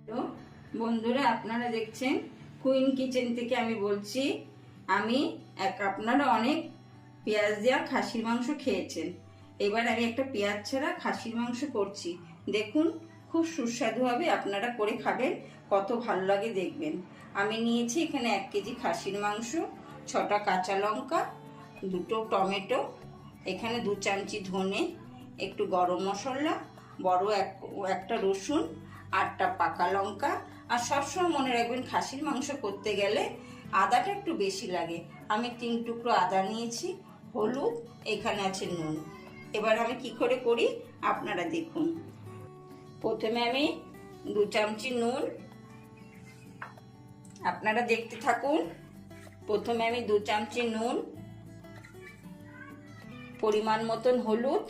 তো বন্ধুরা, আপনারা দেখছেন কুইন কিচেন থেকে আমি বলছি। আপনারা অনেক পেঁয়াজ দেওয়া খাসির মাংস খেয়েছেন। এবার আমি একটা পেঁয়াজ ছাড়া খাসির মাংস করছি। দেখুন, খুব সুস্বাদু হবে। আপনারা করে খাবেন, কত ভালো লাগে দেখবেন। আমি নিয়েছি এখানে 1 কেজি খাসির মাংস, 6টা কাঁচা লঙ্কা, 2টো টমেটো, এখানে 2 চামচি ধনে, একটু গরম মশলা, বড় একটা রসুন, 8টা পাকা লঙ্কা। আর সবসময় মনে রাখবেন, খাসির মাংস করতে গেলে আদাটা একটু বেশি লাগে। আমি 3 টুকরো আদা নিয়েছি, হলুদ, এখানে আছে নুন। এবার আমি কি করে করি আপনারা দেখুন। প্রথমে আমি 2 চামচি নুন, আপনারা দেখতে থাকুন। প্রথমে আমি 2 চামচি নুন, পরিমাণ মতন হলুদ,